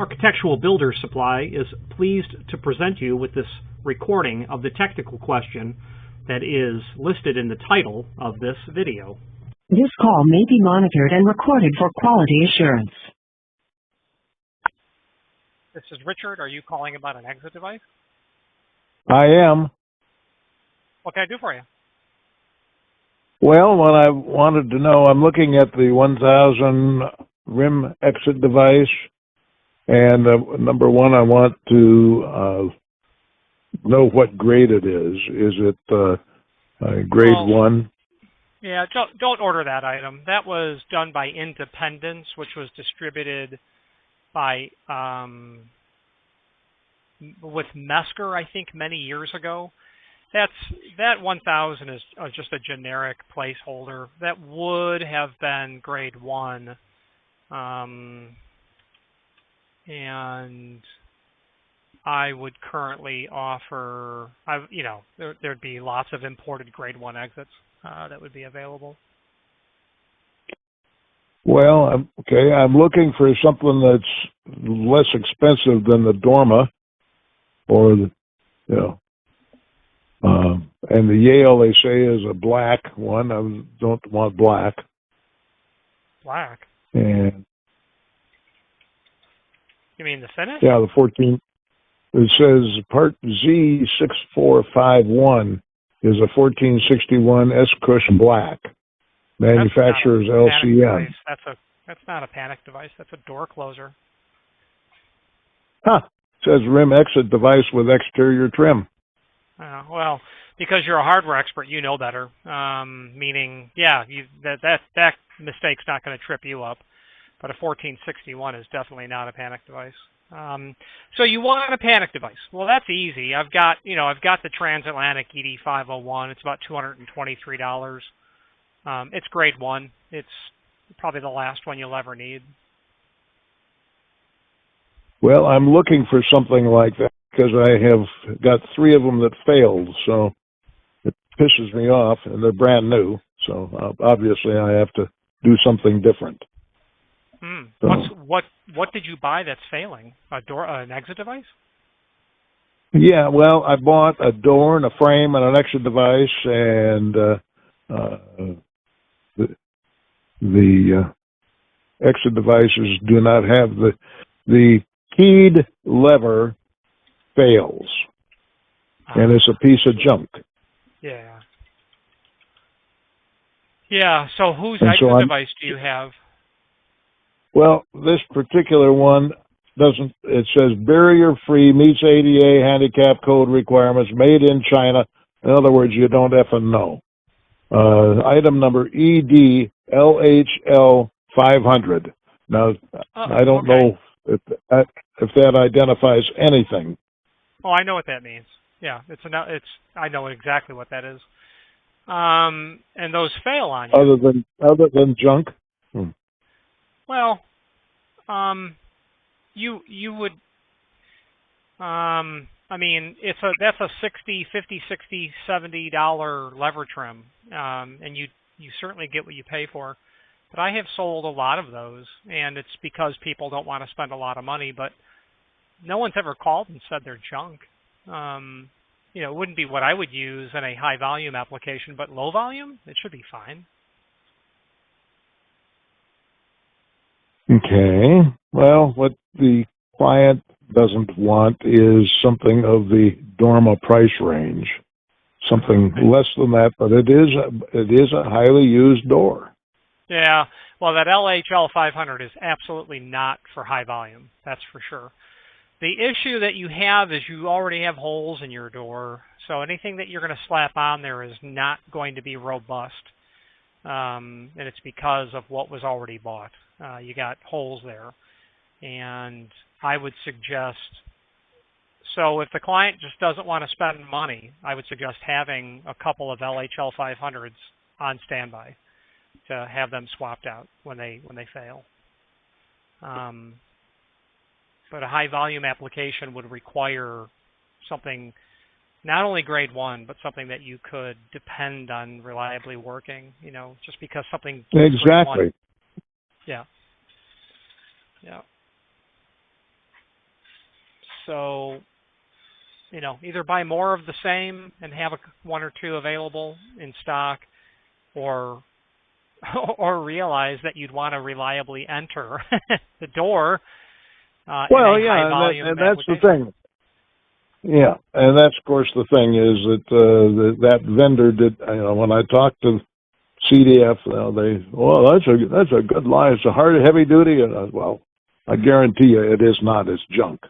Architectural Builders Supply is pleased to present you with this recording of the technical question that is listed in the title of this video. This call may be monitored and recorded for quality assurance. This is Richard. Are you calling about an exit device? I am. What can I do for you? Well, what I wanted to know, I'm looking at the 1000 rim exit device, and number one, I want to know what grade it is. Is it grade 1? Yeah, don't order that item. That was done by Independence, which was distributed by with Mesker, I think, many years ago. That 1000 is just a generic placeholder. That would have been grade 1, and I would currently offer, there'd be lots of imported grade 1 exits that would be available. Well, okay, I'm looking for something that's less expensive than the Dorma, or the, and the Yale, they say, is a black one. I don't want black. Black? And you mean the finish? Yeah, the 14. It says Part Z6451 is a 1461 S-Cush black. Manufacturer's LCM. That's not a panic device. That's a door closer. Huh. It says rim exit device with exterior trim. Well, because you're a hardware expert, you know better. Meaning, yeah, that mistake's not going to trip you up. But a 1461 is definitely not a panic device. So you want a panic device? Well, that's easy. I've got the Transatlantic ED501. It's about $223. It's grade 1. It's probably the last one you'll ever need. Well, I'm looking for something like that because I have got 3 of them that failed, so it pisses me off, and they're brand new. So obviously, I have to do something different. So, what did you buy that's failing? An exit device? Yeah, well, I bought a door and a frame and an exit device, and the exit devices do not have the keyed lever fails, and it's a piece of junk. Yeah. Yeah. So whose exit device do you have? Well, this particular one doesn't. It says barrier-free, meets ADA handicap code requirements, made in China. In other words, you don't effing know. Item number EDLHL 500. Now, I don't know if that identifies anything. Oh, I know what that means. Yeah, I know exactly what that is. And those fail on you. Other than junk. Well, you would. I mean, that's a $$70 lever trim, and you certainly get what you pay for. But I have sold a lot of those, and it's because people don't want to spend a lot of money. But no one's ever called and said they're junk. It wouldn't be what I would use in a high volume application, but low volume, it should be fine. Okay. Well, what the client doesn't want is something of the Dorma price range, something less than that, but it is a highly used door. Yeah. Well, that LHL 500 is absolutely not for high volume. That's for sure. The issue that you have is you already have holes in your door, so anything that you're going to slap on there is not going to be robust, and it's because of what was already bought. You got holes there, and I would suggest, so if the client just doesn't want to spend money, I would suggest having a couple of LHL 500s on standby to have them swapped out when they fail. But a high volume application would require something not only grade 1, but something that you could depend on reliably working, just because something exactly. Yeah. Yeah. So, either buy more of the same and have one or two available in stock, or realize that you'd want to reliably enter the door. Well, in a high volume and that's the application. thing. Yeah, and that's of course the thing is that that vendor did. When I talked to CDF, that's a good line. It's a heavy duty, and well, I guarantee you it is not. It's junk.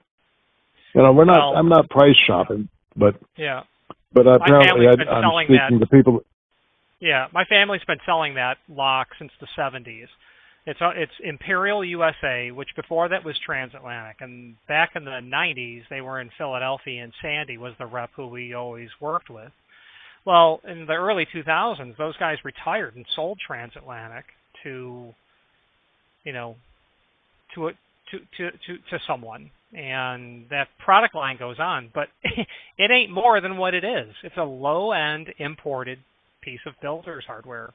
I'm not price shopping, but yeah, apparently I'm selling speaking to people. Yeah, my family's been selling that lock since the 70s. It's Imperial USA, which before that was Transatlantic, and back in the 90s they were in Philadelphia, and Sandy was the rep who we always worked with. Well, in the early 2000s, those guys retired and sold Transatlantic to someone, and that product line goes on, but it ain't more than what it is. It's a low-end imported piece of builder's hardware.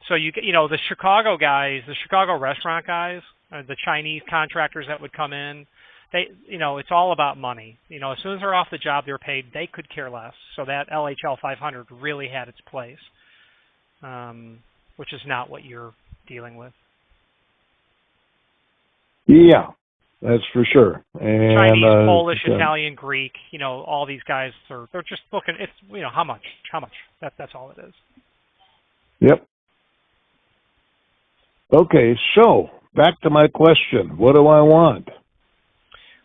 So the Chicago guys, the Chicago restaurant guys, the Chinese contractors that would come in, it's all about money. As soon as they're off the job, they're paid. They could care less. So that LHL 500 really had its place, which is not what you're dealing with. Yeah, that's for sure. And Chinese, Polish, Italian, Greek, all these guys they're just looking. It's how much. That's all it is. Yep. Okay, so back to my question. What do I want?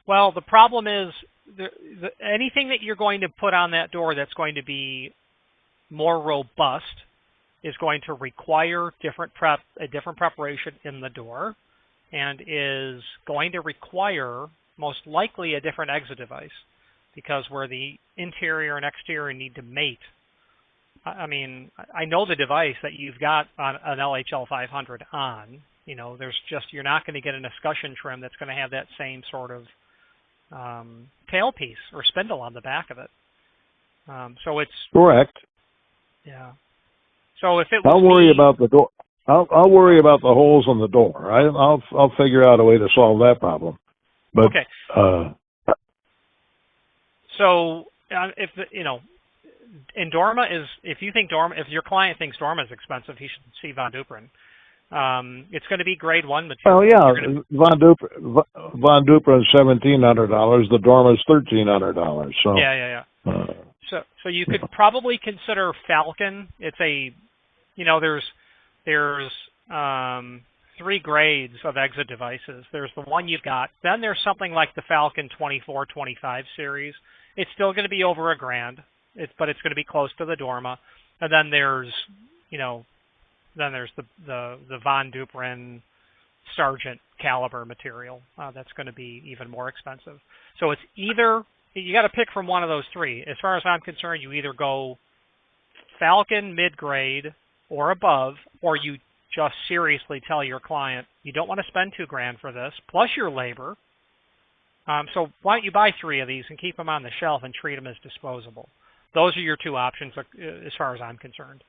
Well, the problem is anything that you're going to put on that door that's going to be more robust is going to require a different preparation in the door, and is going to require most likely a different exit device, because where the interior and exterior need to mate. I mean, I know the device that you've got on an LHL 500 on. You're not going to get an escutcheon trim that's going to have that same sort of tailpiece or spindle on the back of it. So it's correct. Yeah. So if it was I'll worry about the door. I'll worry about the holes in the door. I'll figure out a way to solve that problem. But okay. So if and Dorma is, if your client thinks Dorma is expensive, he should see Von Duprin. It's going to be grade 1 material. Oh yeah, Von Duprin is $1,700. The Dorma is $1,300. So yeah. So you could probably consider Falcon. It's there's 3 grades of exit devices. There's the one you've got. Then there's something like the Falcon 24-25 series. It's still going to be over $1,000. But it's going to be close to the Dorma. And then there's the Von Duprin Sargent caliber material that's going to be even more expensive. So it's either you got to pick from one of those 3. As far as I'm concerned, you either go Falcon mid-grade or above, or you just seriously tell your client you don't want to spend $2,000 for this plus your labor. So why don't you buy 3 of these and keep them on the shelf and treat them as disposable? Those are your 2 options as far as I'm concerned.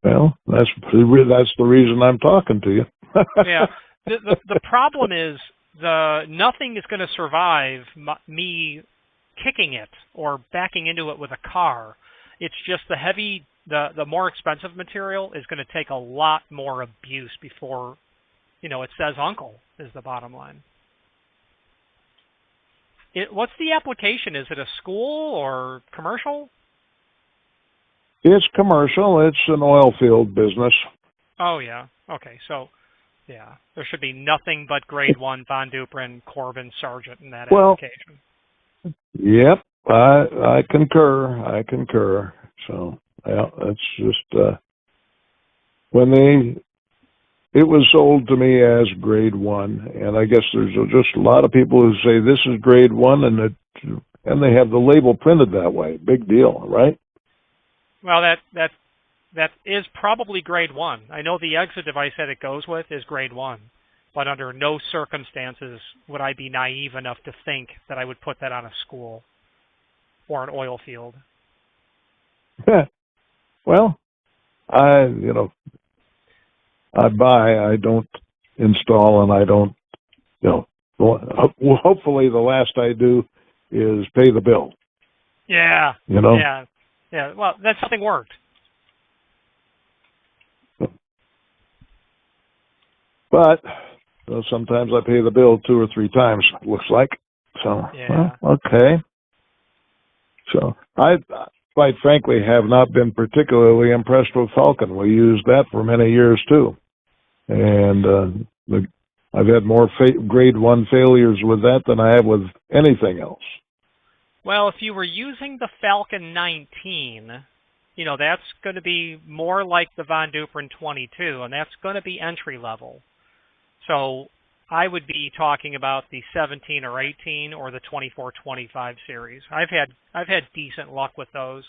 Well, that's the reason I'm talking to you. Yeah. The problem is nothing is going to survive me kicking it or backing into it with a car. It's just the more expensive material is going to take a lot more abuse before, it says uncle is the bottom line. What's the application? Is it a school or commercial? It's commercial. It's an oil field business. Oh, yeah. Okay, so, yeah, there should be nothing but grade 1 Von Duprin, Corbin, Sargent in that application. Yep, I concur. So, yeah, that's just it was sold to me as grade 1, and I guess there's just a lot of people who say this is grade 1, and they have the label printed that way. Big deal, right? Well, that is probably grade 1. I know the exit device that it goes with is grade 1, but under no circumstances would I be naive enough to think that I would put that on a school or an oil field. Well, I don't install, and I don't, hopefully the last I do is pay the bill. Yeah. You know? Yeah. Well, that something worked. But sometimes I pay the bill 2 or 3 times, it looks like. So, yeah. well, okay. So I, quite frankly, have not been particularly impressed with Falcon. We used that for many years too, and I've had more grade 1 failures with that than I have with anything else. Well, if you were using the Falcon 19, that's going to be more like the Von Duprin 22, and that's going to be entry level. So I would be talking about the 17 or 18 or the 24-25 series. I've had decent luck with those,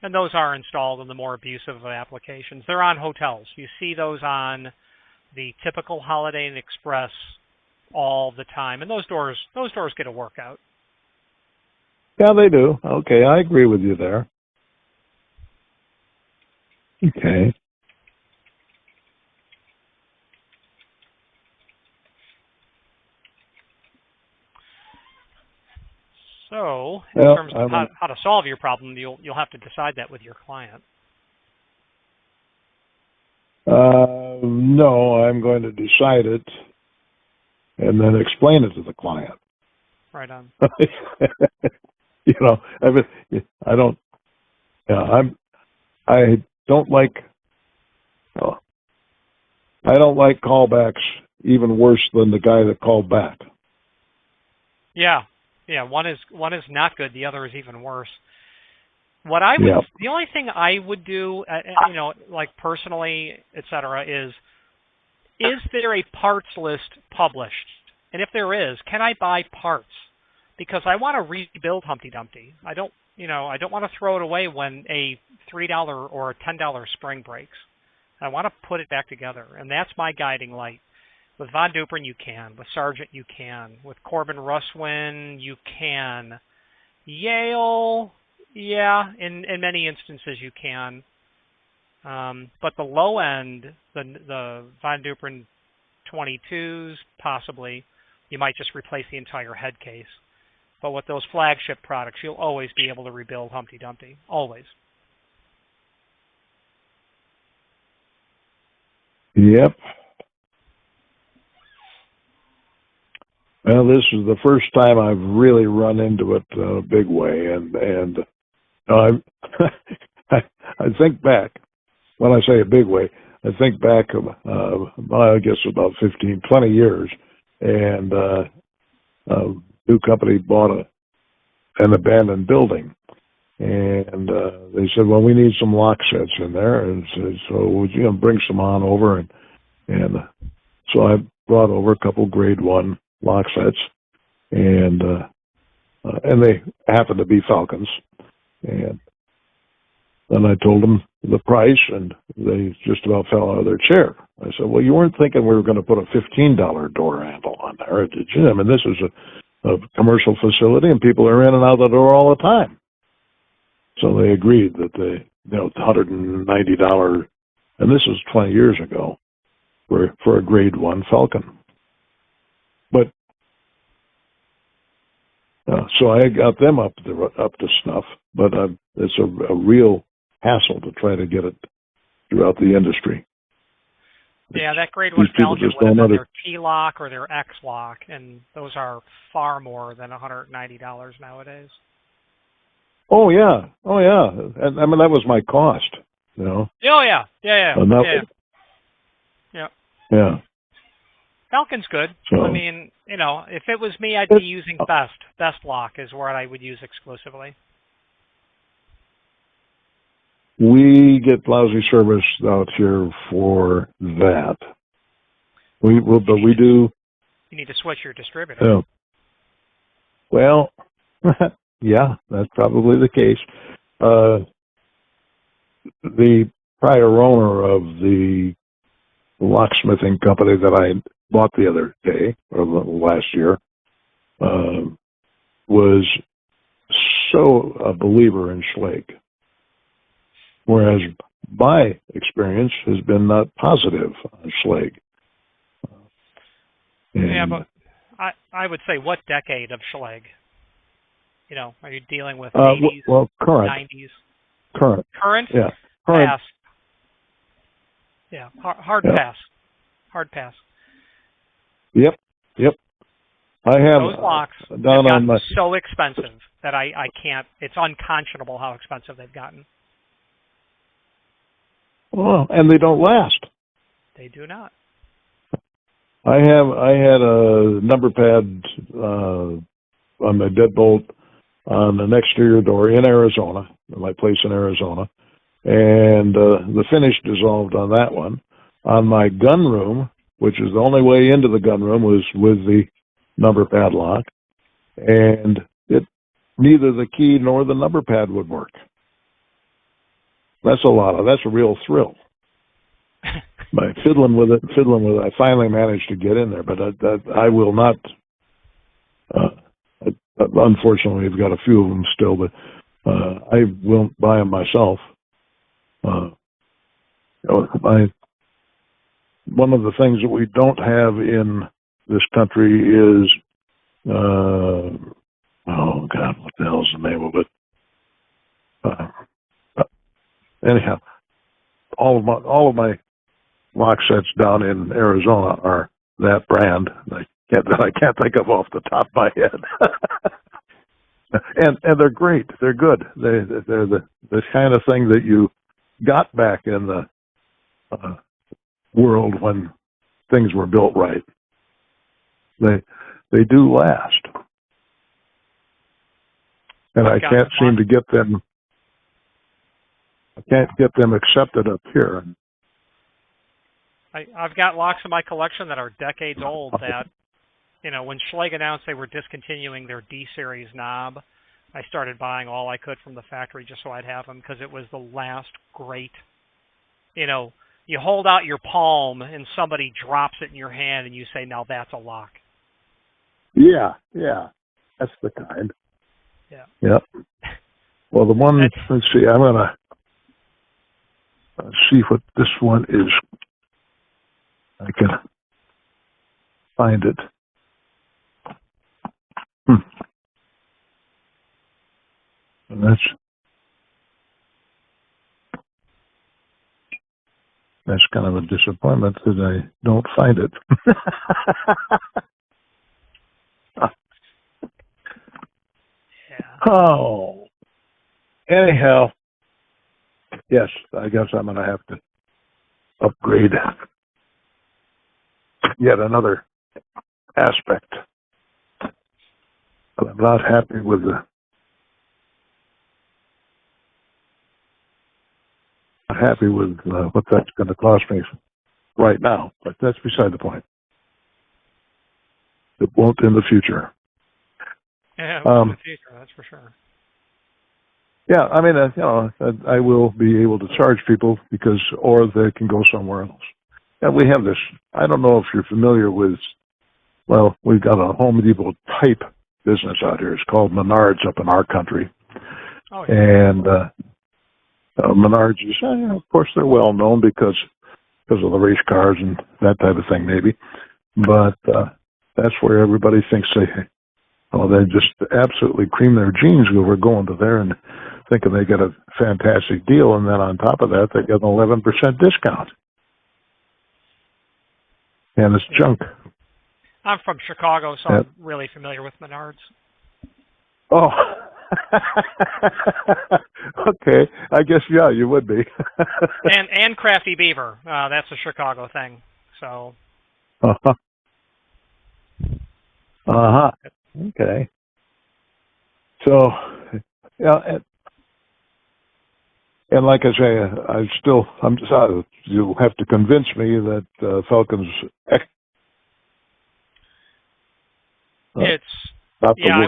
and those are installed in the more abusive of applications. They're on hotels. You see those on the typical Holiday Inn Express all the time, and those doors get a workout. Yeah, they do. Okay, I agree with you there. Okay. So, in terms of how to solve your problem, you'll have to decide that with your client. No, I'm going to decide it and then explain it to the client. Right on. I don't. Yeah, I don't like. I don't like callbacks even worse than the guy that called back. Yeah. One is not good. The other is even worse. The only thing I would do, like personally, etc., is there a parts list published? And if there is, can I buy parts? Because I want to rebuild Humpty Dumpty. I don't want to throw it away when a $3 or a $10 spring breaks. I want to put it back together, and that's my guiding light. With Von Duprin, you can. With Sargent, you can. With Corbin Russwin, you can. Yale, yeah, in many instances you can. But the low end, the Von Duprin 22s, possibly, you might just replace the entire head case. But with those flagship products, you'll always be able to rebuild Humpty Dumpty. Always. Yep. Well, this is the first time I've really run into it a big way, and I think back, when I say a big way, I think back, I guess about 15, 20 years, and a new company bought an abandoned building, and they said, well, we need some lock sets in there, and so would you bring some on over, and so I brought over a couple grade 1 lock sets, and they happened to be Falcons, and then I told them the price, and they just about fell out of their chair. I said, well, you weren't thinking we were going to put a $15 door handle on there, did you? I mean, this is a commercial facility, and people are in and out the door all the time. So they agreed that $190, and this was 20 years ago, for a grade 1 Falcon. But so I got them up to snuff, but it's a real hassle to try to get it throughout the industry. Yeah, that grade 1 Falcon would have been their T-lock or their X-lock, and those are far more than $190 nowadays. Oh yeah, and I mean that was my cost, Oh yeah. Yeah. Falcon's good. So, I mean, if it was me, I'd be using Best. Best Lock is where I would use exclusively. We get lousy service out here for that. But we do. You need to switch your distributor. Well, yeah, that's probably the case. The prior owner of the locksmithing company that I bought the other day, or last year, was so a believer in Schlage. Whereas my experience has been not positive on Schlage. Yeah, And, but I would say what decade of Schlage? You know, are you dealing with 80s, well, current, 90s? current, Current? yeah, current, Pass. Yeah, hard yeah. pass. Hard pass. Yep, yep. I have Those locks have down on gotten my. so expensive that I can't. It's unconscionable how expensive they've gotten. Well, and they don't last. They do not. I had a number pad on my deadbolt on an exterior door in Arizona, my place in Arizona, and the finish dissolved on that one. On my gun room, which is the only way into the gun room, was with the number padlock, and neither the key nor the number pad would work. That's a real thrill. By fiddling with it, I finally managed to get in there, but I will not. Unfortunately, I've got a few of them still, but I won't buy them myself. One of the things that we don't have in this country is, oh God, what the hell's the name of it? Anyhow, all of my lock sets down in Arizona are that brand. I can't think of off the top of my head. and they're great. They're good. They're the kind of thing that you got back in the world when things were built right. They do last, and I can't seem to get them. I can't get them accepted up here. I've got locks in my collection that are decades old that, you know, when Schlage announced they were discontinuing their D-Series knob, I started buying all I could from the factory just so I'd have them because it was the last great, you know, you hold out your palm and somebody drops it in your hand and you say, now that's a lock. Yeah, that's the kind. Yeah. Yep. Well, the one, let's see, I'm going to see what this one is. I can find it. And that's kind of a disappointment that I don't find it. Yeah. Oh. Anyhow, yes, I guess I'm going to have to upgrade yet another aspect. But I'm not happy with what that's going to cost me right now. But that's beside the point. It won't in the future. Yeah, in the future, that's for sure. Yeah, I mean, I will be able to charge people or they can go somewhere else. And we have this. I don't know if you're familiar with. Well, we've got a Home Depot type business out here. It's called Menards up in our country. Oh, yeah. And Menards is, of course, they're well known because of the race cars and that type of thing, maybe. But that's where everybody thinks they just absolutely cream their jeans over going to there and thinking they get a fantastic deal, and then on top of that, they get an 11% discount. And it's junk. I'm from Chicago, so I'm really familiar with Menards. Oh. Okay. I guess, yeah, you would be. and Crafty Beaver. That's a Chicago thing. So. Uh-huh. Uh-huh. Okay. So, yeah, and like I say, you'll have to convince me that Falcon's. I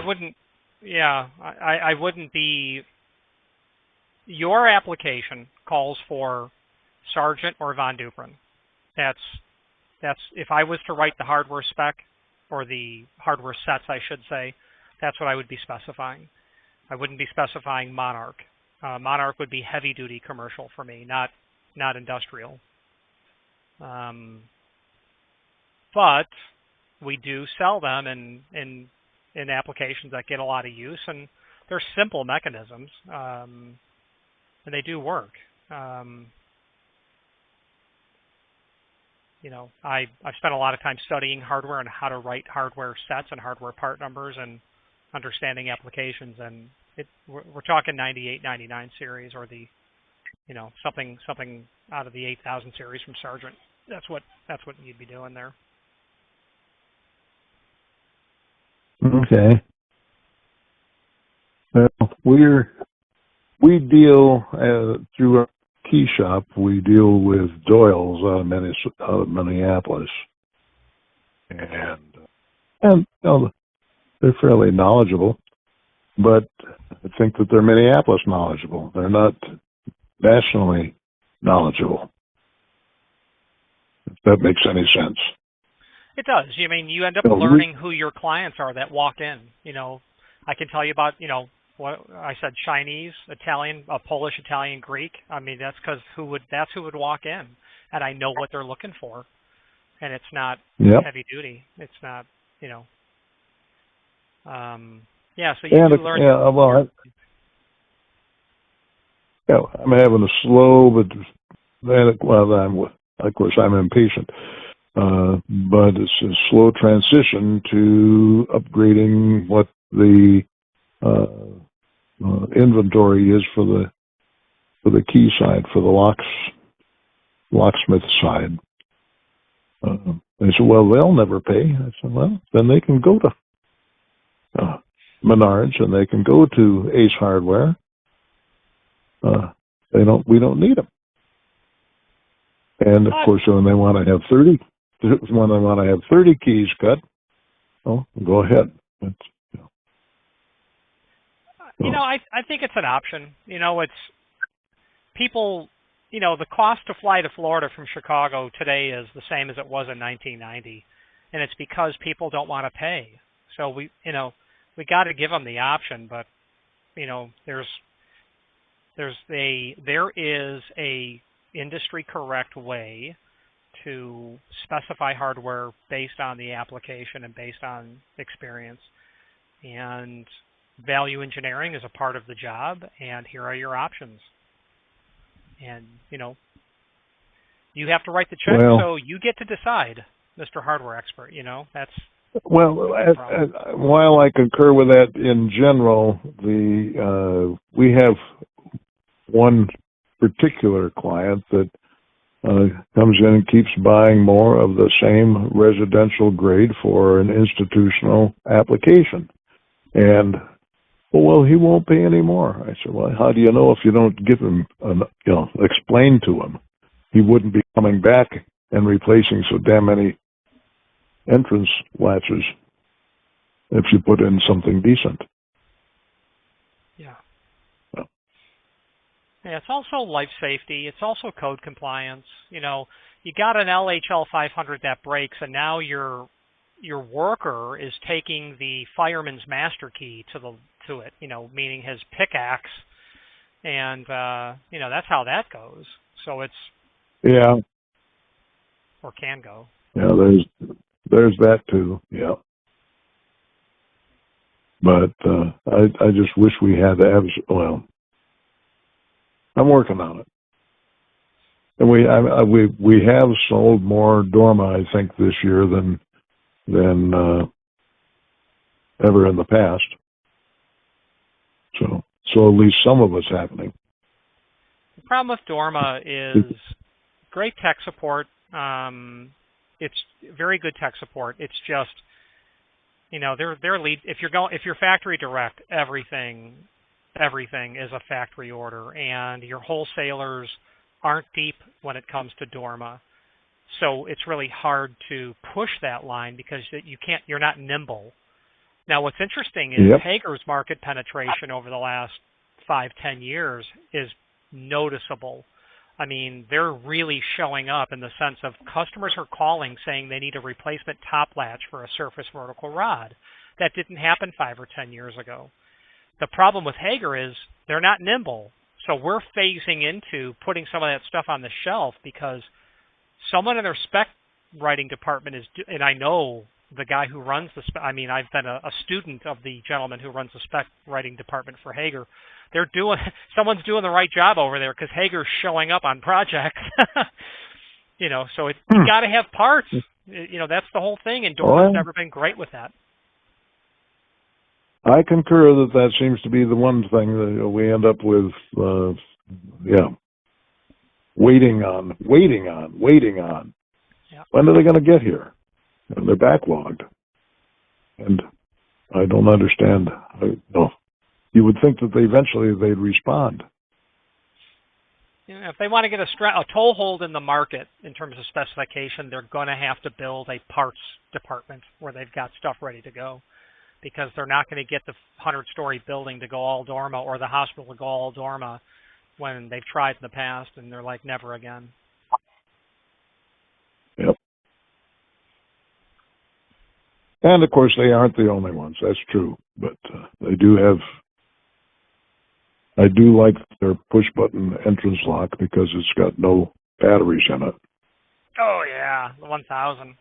wouldn't. Yeah, I wouldn't be. Your application calls for Sargent or Von Duprin. That's if I was to write the hardware spec or the hardware sets, I should say, that's what I would be specifying. I wouldn't be specifying Monarch. Monarch would be heavy duty commercial for me, not industrial. But we do sell them in applications that get a lot of use, and they're simple mechanisms, and they do work. I've spent a lot of time studying hardware and how to write hardware sets and hardware part numbers and understanding applications, and we're talking 98, 99 series, or the something out of the 8000 series from Sargent. That's what you'd be doing there. Okay. Well, we deal through our key shop. We deal with Doyle's out of Minneapolis, and they're fairly knowledgeable, but I think that they're Minneapolis knowledgeable. They're not nationally knowledgeable, if that makes any sense. It does. I mean, you end up learning who your clients are that walk in. I can tell you about, what I said, Chinese, Italian, Polish, Italian, Greek. I mean, that's because that's who would walk in, and I know what they're looking for, and it's not heavy duty. It's not, so you do learn. Yeah, well, I'm having a slow, but of course I'm impatient. But it's a slow transition to upgrading what the inventory is for the key side, for the locksmith side. They said, well, they'll never pay. I said, well, then they can go to Menards and they can go to Ace Hardware. We don't need them. And of course, when they want to have 30 keys cut, oh, go ahead. I think it's an option. It's people. The cost to fly to Florida from Chicago today is the same as it was in 1990, and it's because people don't want to pay. So we got to give them the option, but there is a industry correct way to specify hardware based on the application and based on experience. And value engineering is a part of the job, and here are your options. And, you have to write the check, so you get to decide, Mr. Hardware Expert, that's... Well, while I concur with that in general, we have one particular client that comes in and keeps buying more of the same residential grade for an institutional application. And, well, he won't pay any more. I said, well, how do you know if you don't give him, explain to him? He wouldn't be coming back and replacing so damn many entrance latches if you put in something decent. Yeah. Yeah, it's also life safety. It's also code compliance. You got an LHL 500 that breaks, and now your worker is taking the fireman's master key to it. Meaning his pickaxe, and that's how that goes. So it's or can go. Yeah, there's that too. Yeah. But I just wish we had to have. Well, I'm working on it, and we have sold more Dorma, I think, this year than ever in the past. So at least some of it's happening. The problem with Dorma is great tech support. It's very good tech support. It's just, their lead. If you're factory direct, everything is a factory order, and your wholesalers aren't deep when it comes to Dorma. So it's really hard to push that line because you're not nimble. Now, what's interesting is Hager's market penetration over the last 5-10 years is noticeable. I mean, they're really showing up in the sense of customers are calling saying they need a replacement top latch for a surface vertical rod. That didn't happen 5 or 10 years ago. The problem with Hager is they're not nimble. So we're phasing into putting some of that stuff on the shelf because someone in their spec writing department and I know the guy who runs the spec. I mean, I've been a student of the gentleman who runs the spec writing department for Hager. Someone's doing the right job over there because Hager's showing up on projects. So you got to have parts. That's the whole thing, and Dora's never been great with that. I concur that seems to be the one thing that we end up with, waiting on. Yeah. When are they going to get here? And they're backlogged. And I don't understand. You would think that eventually they'd respond. If they want to get a toehold in the market in terms of specification, they're going to have to build a parts department where they've got stuff ready to go, because they're not going to get the 100-story building to go all dorma or the hospital to go all dorma when they've tried in the past, and they're like, never again. Yep. And, of course, they aren't the only ones. That's true. But they do have... I do like their push-button entrance lock because it's got no batteries in it. Oh, yeah, the 1000.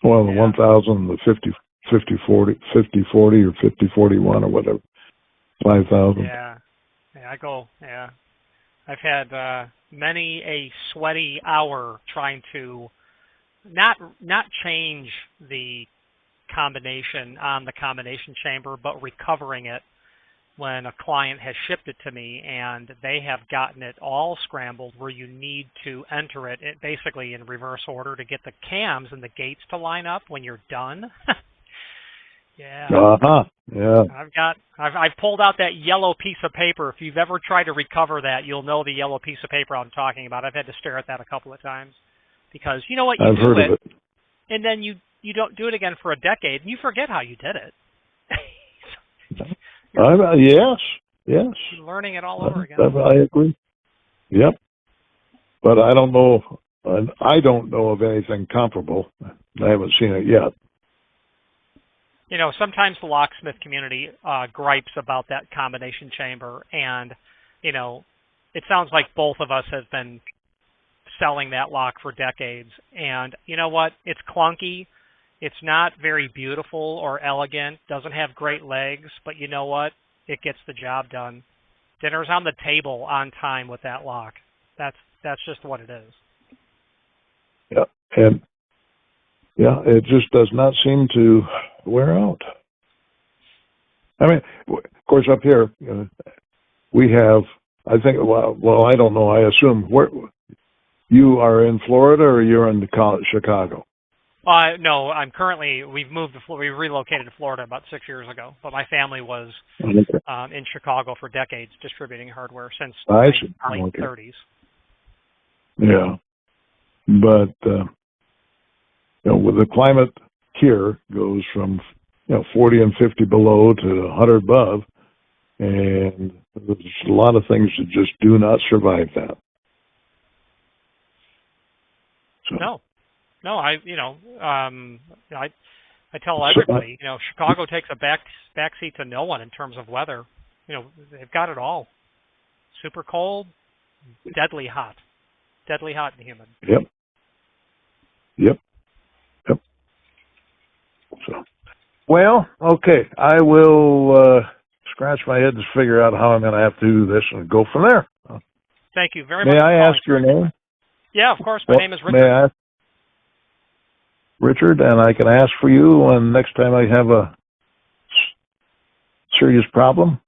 Well, the 1000, the 5040 or 5041 or whatever, 5000. Yeah, I've had many a sweaty hour trying to not change the combination on the combination chamber, but recovering it when a client has shipped it to me and they have gotten it all scrambled where you need to enter it basically in reverse order to get the cams and the gates to line up when you're done. Yeah. Uh-huh. Yeah. I've pulled out that yellow piece of paper. If you've ever tried to recover that, you'll know the yellow piece of paper I'm talking about. I've had to stare at that a couple of times because you know what, I've heard of it. And then you don't do it again for a decade and you forget how you did it. Yes. You're learning it all over again. I agree. Yep. But I don't know of anything comparable. I haven't seen it yet. Sometimes the locksmith community gripes about that combination chamber, and, it sounds like both of us have been selling that lock for decades. And you know what? It's clunky. It's not very beautiful or elegant, doesn't have great legs, but you know what? It gets the job done. Dinner's on the table on time with that lock. That's just what it is. Yeah, and it just does not seem to wear out. I mean, of course, up here we have. I think. Well, I don't know. I assume you are in Florida or you're in Chicago. No, we've relocated to Florida about 6 years ago, but my family was in Chicago for decades distributing hardware since the late 30s. Yeah. But, with the climate here goes from, 40 and 50 below to 100 above, and there's a lot of things that just do not survive that. So. No, I tell everybody, Chicago takes a backseat to no one in terms of weather. They've got it all. Super cold, deadly hot and humid. Yep. So, well, okay, I will scratch my head to figure out how I'm going to have to do this and go from there. Thank you very much. May I ask your name? Yeah, of course. My name is Richard. May I ask? Richard, and I can ask for you when next time I have a serious problem?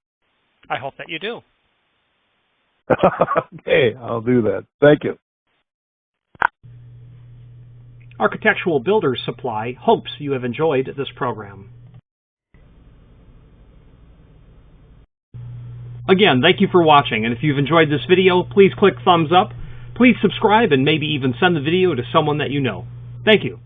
I hope that you do. Okay, I'll do that. Thank you. Architectural Builders Supply hopes you have enjoyed this program. Again, thank you for watching, and if you've enjoyed this video, please click thumbs up. Please subscribe and maybe even send the video to someone that you know. Thank you.